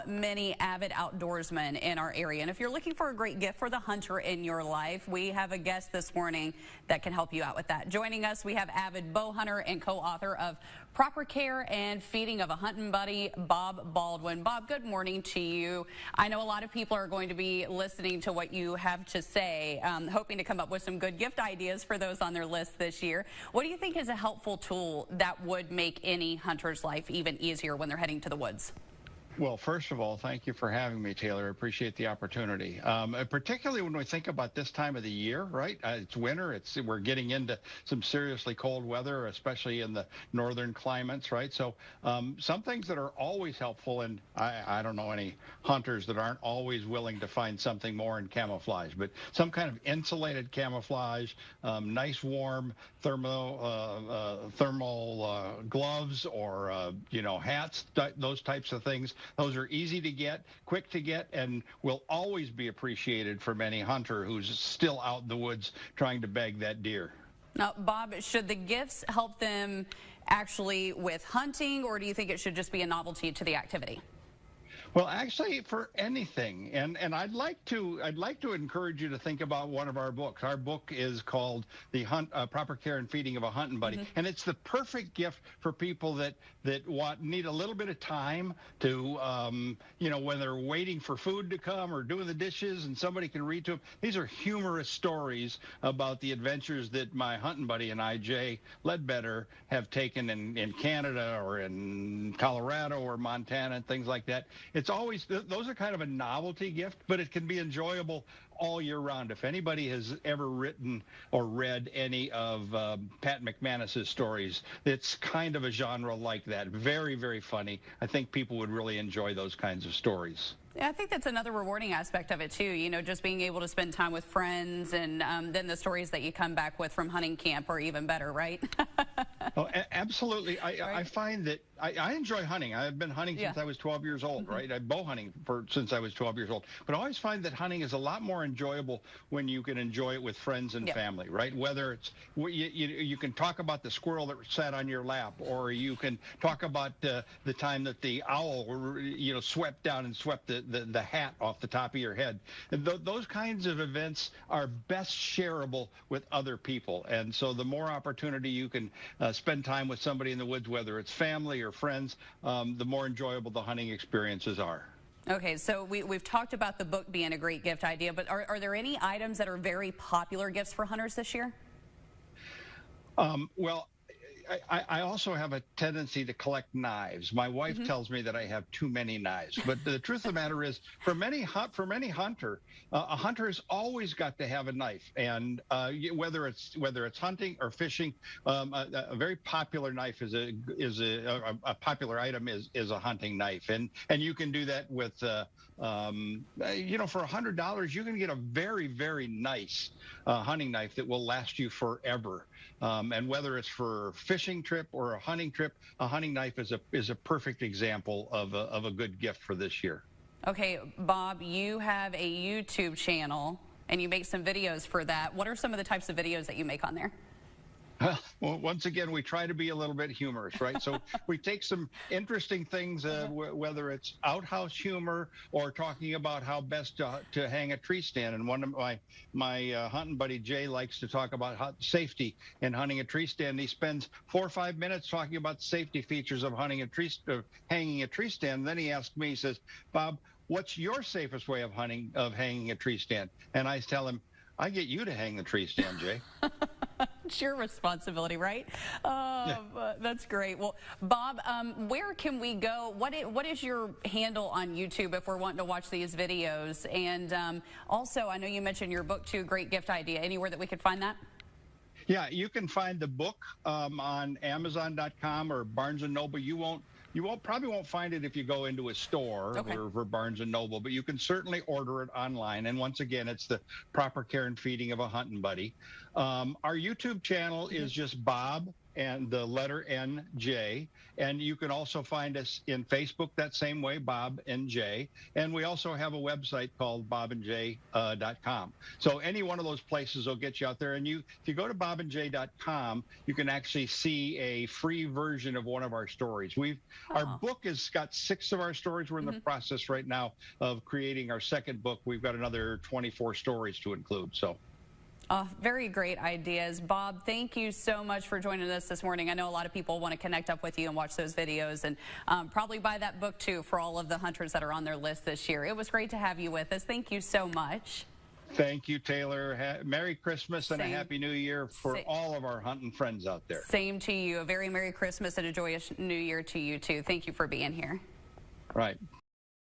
many avid outdoorsmen in our area. And if you're looking for a great gift for the hunter in your life, we have a guest this morning that can help you out with that. Joining us, we have avid bow hunter and co-author of Proper Care and Feeding of a Hunting Buddy, Bob Baldwin. Bob, good morning to you. I know a lot of people are going to be listening to what you have to say, hoping to come up with some good gift ideas for those on their list this year. What do you think is a helpful tool that would make any hunter's life even easier when they're heading to the woods? Well, first of all, thank you for having me, Taylor. I appreciate the opportunity. Particularly when we think about this time of the year, right? It's winter. We're getting into some seriously cold weather, especially in the northern climates, right? So some things that are always helpful, and I don't know any hunters that aren't always willing to find something more in camouflage, but some kind of insulated camouflage, nice warm thermal gloves or hats, those types of things. Those are easy to get, quick to get, and will always be appreciated from any hunter who's still out in the woods trying to bag that deer. Now, Bob, should the gifts help them actually with hunting, or do you think it should just be a novelty to the activity? Well, actually, for anything, and I'd like to encourage you to think about one of our books. Our book is called The Proper Care and Feeding of a Hunting Buddy, and it's the perfect gift for people that need a little bit of time to, when they're waiting for food to come or doing the dishes, and somebody can read to them. These are humorous stories about the adventures that my hunting buddy and I, Jay Ledbetter, have taken in Canada or in Colorado or Montana and things like that. It's always, those are kind of a novelty gift, but it can be enjoyable all year round. If anybody has ever written or read any of Pat McManus's stories, it's kind of a genre like that. Very, very funny. I think people would really enjoy those kinds of stories. Yeah, I think that's another rewarding aspect of it too, just being able to spend time with friends, and then the stories that you come back with from hunting camp are even better, right? Oh, absolutely. I find that I enjoy hunting. I've been hunting since I was 12 years old, right? I've bow hunting since I was 12 years old. But I always find that hunting is a lot more enjoyable when you can enjoy it with friends and family, right? Whether it's, you can talk about the squirrel that sat on your lap, or you can talk about the time that the owl, swept down and swept the hat off the top of your head. And those kinds of events are best shareable with other people. And so the more opportunity you can spend time with somebody in the woods, whether it's family or friends, the more enjoyable the hunting experiences are. Okay, so we've talked about the book being a great gift idea, but are there any items that are very popular gifts for hunters this year? Well, I also have a tendency to collect knives. My wife tells me that I have too many knives, but the truth of the matter is, for many hunter, a hunter has always got to have a knife, and whether it's hunting or fishing, a very popular knife is a popular item is a hunting knife, and you can do that with for $100 you can get a very, very nice hunting knife that will last you forever. And whether it's for a fishing trip or a hunting trip, a hunting knife is a perfect example of a good gift for this year. Okay, Bob, you have a YouTube channel and you make some videos for that. What are some of the types of videos that you make on there? Well, once again, we try to be a little bit humorous, right? So we take some interesting things, whether it's outhouse humor or talking about how best to hang a tree stand. And one of my hunting buddy Jay likes to talk about safety in hunting a tree stand. He spends 4 or 5 minutes talking about the safety features of hanging a tree stand. Then he asked me, he says, "Bob, what's your safest way of hanging a tree stand?" And I tell him, "I get you to hang the tree stand, Jay." It's your responsibility, right? That's great. Well, Bob, where can we go? What is your handle on YouTube if we're wanting to watch these videos? And also, I know you mentioned your book too, great gift idea. Anywhere that we could find that? Yeah, you can find the book on Amazon.com or Barnes & Noble. You probably won't find it if you go into a store for Barnes & Noble, but you can certainly order it online. And once again, it's the Proper Care and Feeding of a Hunting Buddy. Our YouTube channel is just Bob and the letter NJ. And you can also find us in Facebook that same way, Bob and Jay. And we also have a website called bobandjay.com. So any one of those places will get you out there. And if you go to bobandjay.com, you can actually see a free version of one of our stories. Our book has got 6 of our stories. We're in the process right now of creating our second book. We've got another 24 stories to include. So. Very great ideas. Bob, thank you so much for joining us this morning. I know a lot of people want to connect up with you and watch those videos and probably buy that book too for all of the hunters that are on their list this year. It was great to have you with us. Thank you so much. Thank you, Taylor. Merry Christmas and a Happy New Year for all of our hunting friends out there. Same to you. A very Merry Christmas and a joyous New Year to you too. Thank you for being here. Right.